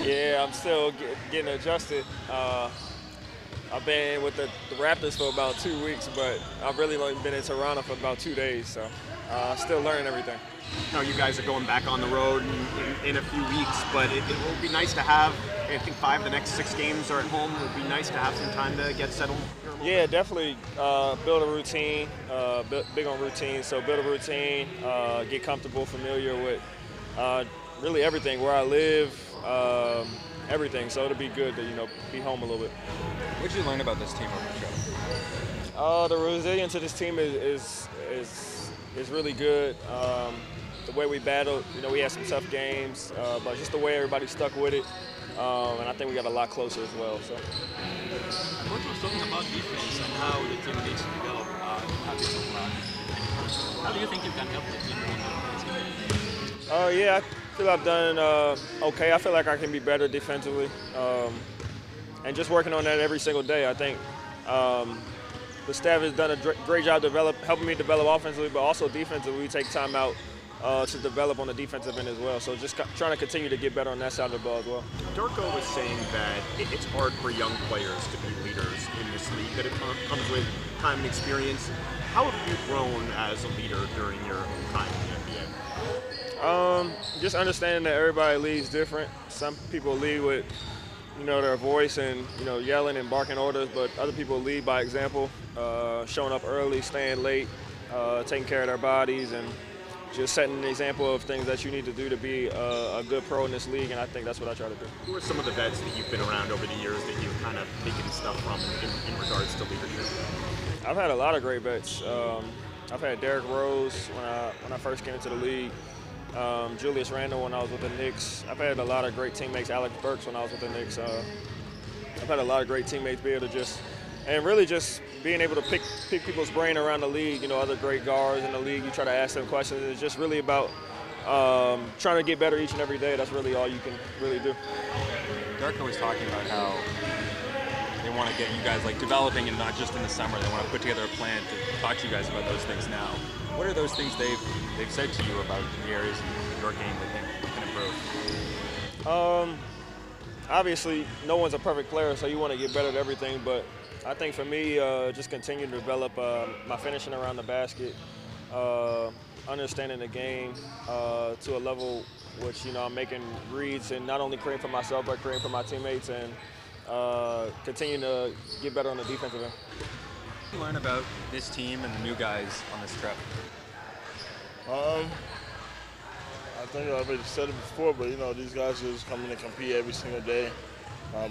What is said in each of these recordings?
Yeah, I'm still getting adjusted. I've been with the Raptors for about 2 weeks, but I've really only been in Toronto for about 2 days, so still learning everything. No, you guys are going back on the road in a few weeks, but it will be nice to have. I think 5 of the next 6 games are at home. It would be nice to have some time to get settled. Yeah, definitely build a routine. Big on routine, so build a routine, get comfortable, familiar with really everything, where I live, everything. So it'll be good to be home a little bit. What did you learn about this team over the show? The resilience of this team is really good. The way we battled, we had some tough games, but just the way everybody stuck with it, and I think we got a lot closer as well. So. Coach was talking about defense and how the team needs to develop habits of life. How do you think you can help the team? Yeah, I feel I've done okay. I feel like I can be better defensively, and just working on that every single day. I think the staff has done a great job helping me develop offensively, but also defensively. We take time out to develop on the defensive end as well. So just trying to continue to get better on that side of the ball as well. Darko was saying that it's hard for young players to be leaders in this league, that it comes with time and experience. How have you grown as a leader during your time in the NBA? Just understanding that everybody leads different. Some people lead with their voice and yelling and barking orders, but other people lead by example, showing up early, staying late, taking care of their bodies, and just setting an example of things that you need to do to be a good pro in this league, and I think that's what I try to do. Who are some of the vets that you've been around over the years that you've kind of taken stuff from in regards to leadership? I've had a lot of great vets. I've had Derrick Rose when I first came into the league, Julius Randle when I was with the Knicks. I've had a lot of great teammates, Alex Burks when I was with the Knicks. I've had a lot of great teammates be able to just being able to pick people's brain around the league, other great guards in the league. You try to ask them questions. It's just really about trying to get better each and every day. That's really all you can really do. Darko was talking about how they want to get you guys developing, and not just in the summer. They want to put together a plan to talk to you guys about those things now. What are those things they've said to you about the areas in your game that they can improve? Obviously, no one's a perfect player, so you want to get better at everything. But I think for me, just continue to develop my finishing around the basket, understanding the game to a level which I'm making reads and not only creating for myself but creating for my teammates, and continue to get better on the defensive end. What did you learn about this team and the new guys on this trip? I think I already said it before, but these guys just come in and compete every single day,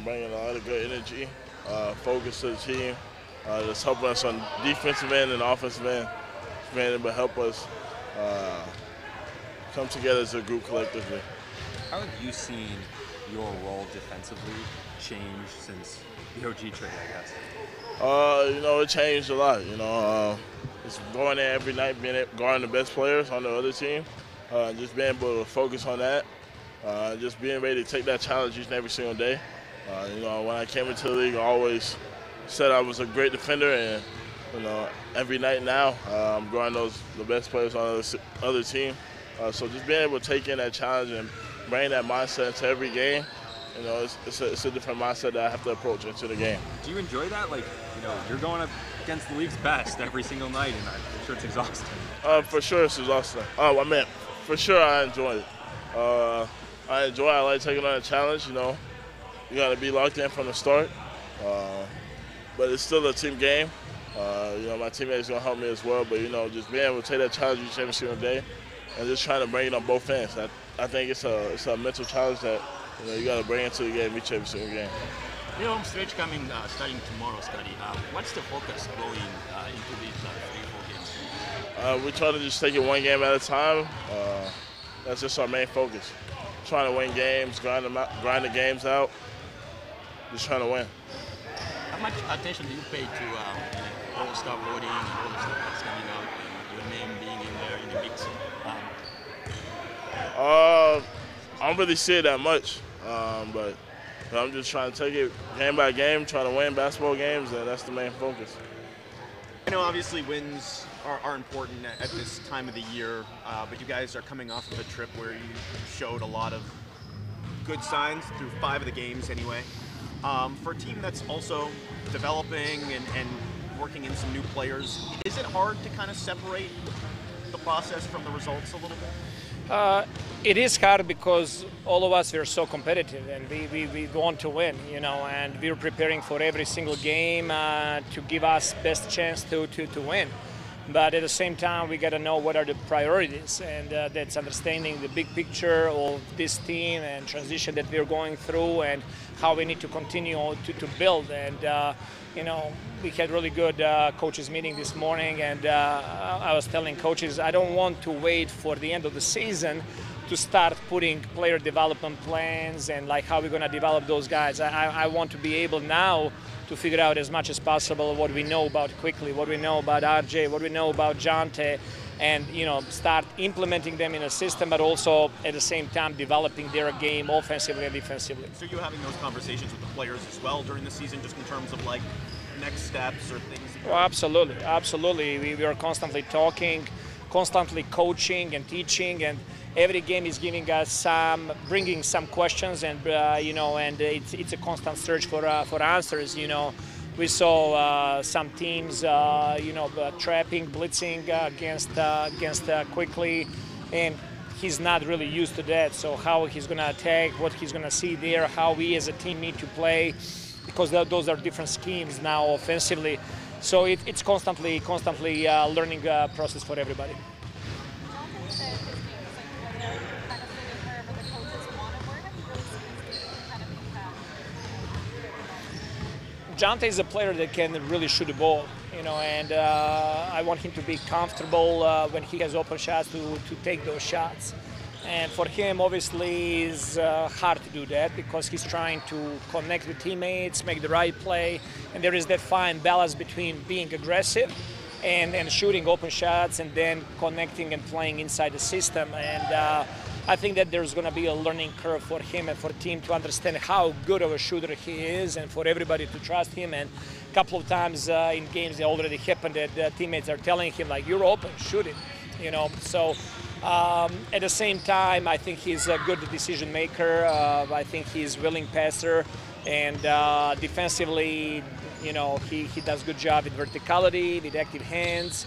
bringing a lot of good energy, focus to the team, just helping us on defensive end and offensive end, being able to help us come together as a group collectively. How have you seen your role defensively change since the OG trade, I guess? It changed a lot. Just going there every night, guarding the best players on the other team, just being able to focus on that, just being ready to take that challenge each and every single day. When I came into the league, I always said I was a great defender, and every night now I'm guarding the best players on the other team. So just being able to take in that challenge and bring that mindset into every game. It's a different mindset that I have to approach into the game. Do you enjoy that? You're going up against the league's best every single night, and I'm sure it's exhausting. For sure it's exhausting. For sure I enjoy it. I like taking on a challenge, You got to be locked in from the start. But it's still a team game. My teammates going to help me as well. But, just being able to take that challenge each and every single day and just trying to bring it on both ends. I think it's a mental challenge that you got to bring into the game each and every single game. The home stretch starting tomorrow, Scottie. What's the focus going into these 3-4 games? We try to just take it one game at a time. That's just our main focus. Trying to win games, grind the games out, just trying to win. How much attention do you pay to all-star voting and all the stuff that's coming out, and your name being in there in the mix? I don't really see it that much, but I'm just trying to take it game by game, trying to win basketball games, and that's the main focus. I know obviously wins are important at this time of the year, but you guys are coming off of a trip where you showed a lot of good signs through 5 of the games anyway. For a team that's also developing and working in some new players, is it hard to kind of separate the process from the results a little bit? It is hard because all of us are so competitive and we want to win, you know, and we're preparing for every single game to give us best chance to win. But at the same time, we got to know what are the priorities, and that's understanding the big picture of this team and transition that we're going through and how we need to continue to build. And, you know, we had really good coaches meeting this morning, and I was telling coaches I don't want to wait for the end of the season to start putting player development plans and like how we're going to develop those guys. I want to be able now to figure out as much as possible what we know about Quickley, what we know about RJ, what we know about Jonte, and you know, start implementing them in a system, but also at the same time developing their game offensively and defensively. So you're having those conversations with the players as well during the season, just in terms of like next steps or things? Well, absolutely. We are constantly talking, constantly coaching and teaching, and every game is giving us bringing some questions, and you know, and it's a constant search for answers. You know, we saw some teams, you know, trapping, blitzing against Quickley, and he's not really used to that. So how he's going to attack, what he's going to see there, how we as a team need to play, because those are different schemes now offensively. So it's constantly learning process for everybody. Jonte is a player that can really shoot the ball, you know, and I want him to be comfortable when he has open shots to take those shots. And for him, obviously, it's hard to do that because he's trying to connect with teammates, make the right play, and there is that fine balance between being aggressive and shooting open shots and then connecting and playing inside the system. And I think that there's going to be a learning curve for him and for the team to understand how good of a shooter he is, and for everybody to trust him. And a couple of times in games it already happened that teammates are telling him, like, you're open, shoot it, you know. So at the same time, I think he's a good decision maker. I think he's willing passer, and defensively, you know, he does a good job with verticality, with active hands.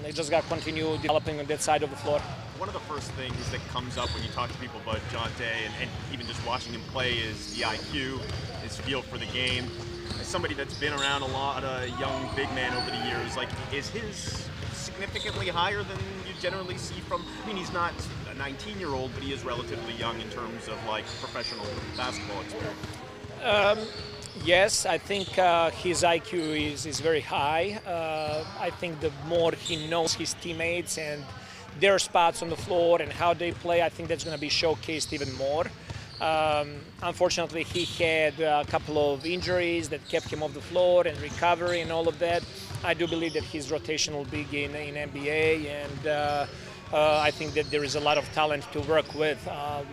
He just got to continue developing on that side of the floor. One of the first things that comes up when you talk to people about Jonte and even just watching him play is the IQ, his feel for the game. As somebody that's been around a lot of young big men over the years, like, is his significantly higher than you generally see from, I mean, he's not a 19-year-old, but he is relatively young in terms of like professional basketball experience. Yes, I think his IQ is very high. I think the more he knows his teammates and their spots on the floor and how they play, I think that's going to be showcased even more. Unfortunately, he had a couple of injuries that kept him off the floor and recovery and all of that. I do believe that his rotation will be in NBA, and I think that there is a lot of talent to work with.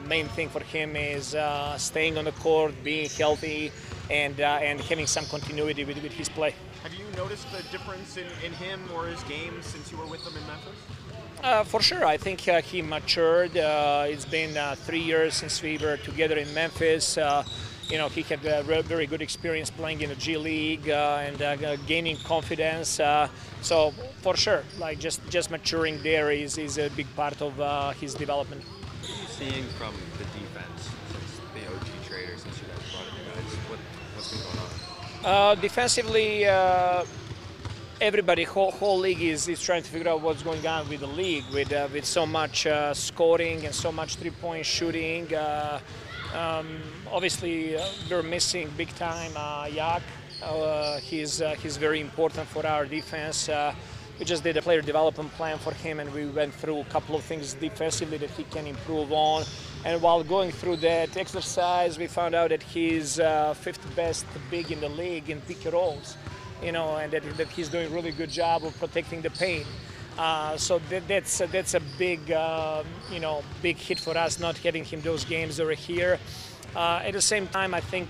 Main thing for him is staying on the court, being healthy, and having some continuity with his play. Have you noticed a difference in him or his game since you were with him in Memphis? For sure, I think he matured. It's been 3 years since we were together in Memphis. You know, he had a very good experience playing in the G League and gaining confidence. So for sure, like just maturing there is a big part of his development. What are you seeing from the defense since the OG trade, or since you guys brought in the guys? What's been going on? Defensively, everybody, whole league is trying to figure out what's going on with the league, with so much scoring and so much three-point shooting. Obviously, we're missing big time Yak. He's very important for our defense. We just did a player development plan for him, and we went through a couple of things defensively that he can improve on. And while going through that exercise, we found out that he's fifth best big in the league in pick and rolls. You know, and that he's doing a really good job of protecting the paint. So that's a big, you know, big hit for us not having him those games over here. At the same time, I think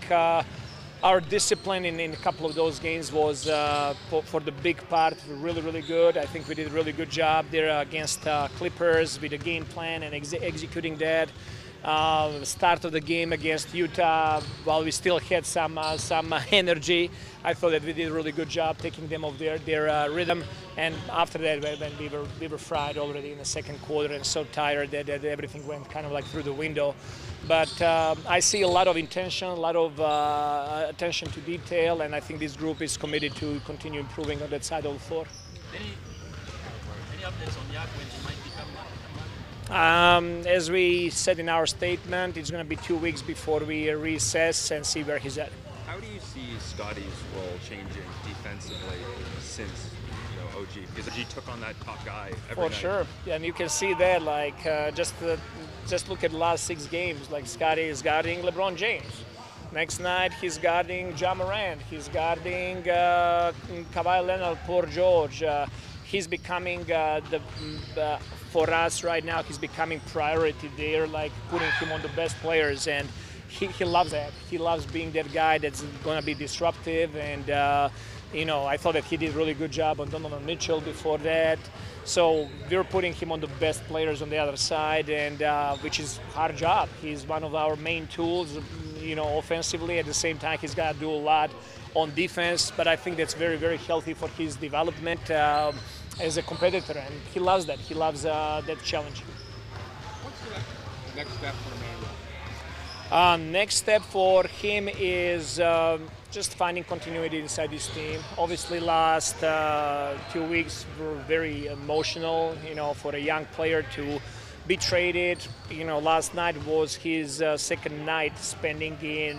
our discipline in a couple of those games was, for the big part, really good. I think we did a really good job there against Clippers with the game plan and executing that. Start of the game against Utah, while we still had some energy, I thought that we did a really good job taking them off their rhythm. And after that, when we were fried already in the second quarter and so tired that everything went kind of like through the window. But I see a lot of intention, a lot of attention to detail, and I think this group is committed to continue improving on that side of the floor. Any updates on Yak when he might be coming back? As we said in our statement, it's going to be 2 weeks before we reassess and see where he's at. How do you see Scottie's role changing defensively since OG? Because OG took on that top guy every night. For sure, and you can see that. Like just look at the last 6 games. Like Scottie is guarding LeBron James. Next night he's guarding Ja Morant. He's guarding Kawhi Leonard, Paul George. He's becoming for us right now. He's becoming priority there. Like putting him on the best players, and he loves that. He loves being that guy that's going to be disruptive. And I thought that he did a really good job on Donovan Mitchell before that. So we're putting him on the best players on the other side, and which is hard job. He's one of our main tools, offensively. At the same time, he's got to do a lot on defense, but I think that's very, very healthy for his development as a competitor, and he loves that. He loves that challenge. What's the next step for Immanuel? Next step for him is just finding continuity inside his team. Obviously, last 2 weeks were very emotional, for a young player to be traded. Last night was his second night spending in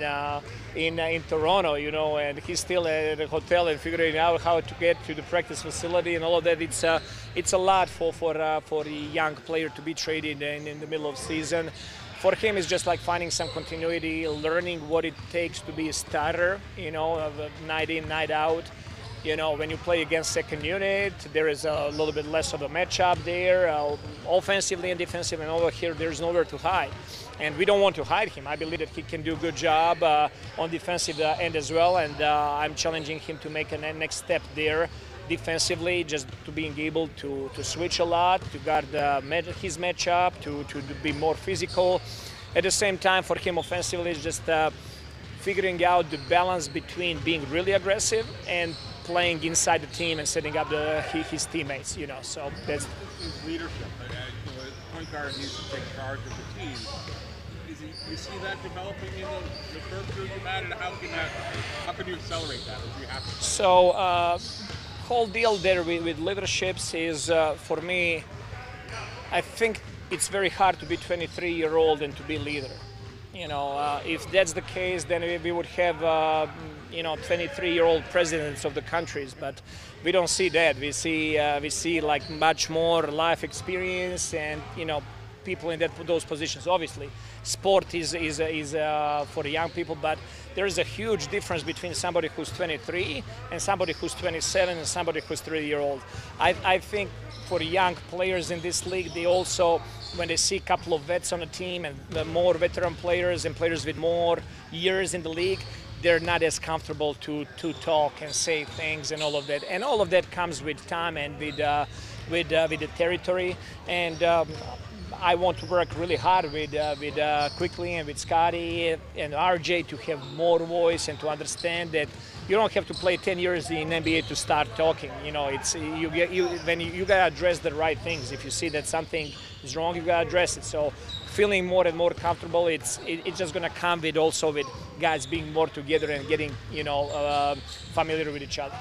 Toronto, and he's still at a hotel and figuring out how to get to the practice facility and all of that. It's a lot for a young player to be traded in the middle of season. For him, it's just like finding some continuity, learning what it takes to be a starter, night in, night out. When you play against second unit, there is a little bit less of a matchup there, offensively and defensively, and over here, there's nowhere to hide. And we don't want to hide him. I believe that he can do a good job on defensive end as well, and I'm challenging him to make a next step there defensively, just to being able to switch a lot, to guard his matchup, to be more physical. At the same time, for him offensively, it's just figuring out the balance between being really aggressive and playing inside the team and setting up his teammates. So that's his leadership. A point guard needs to take charge of the team. You see that developing in the first group you've had, and how can you accelerate that? Or do you have to? So. Whole deal there with leaderships is, for me, I think it's very hard to be 23-year-old and to be leader. If that's the case, then we would have 23-year-old presidents of the countries, but we don't see that. We see like much more life experience and people in those positions. Obviously, sport is for the young people, but there is a huge difference between somebody who's 23 and somebody who's 27 and somebody who's 30-year-old. I think for young players in this league, they also, when they see a couple of vets on the team and the more veteran players and players with more years in the league, they're not as comfortable to talk and say things and all of that. And all of that comes with time and with the territory. And I want to work really hard with Quickley and with Scottie and RJ to have more voice and to understand that you don't have to play 10 years in NBA to start talking. It's you gotta address the right things. If you see that something is wrong, you gotta address it. So feeling more and more comfortable, it's just gonna come with guys being more together and getting familiar with each other.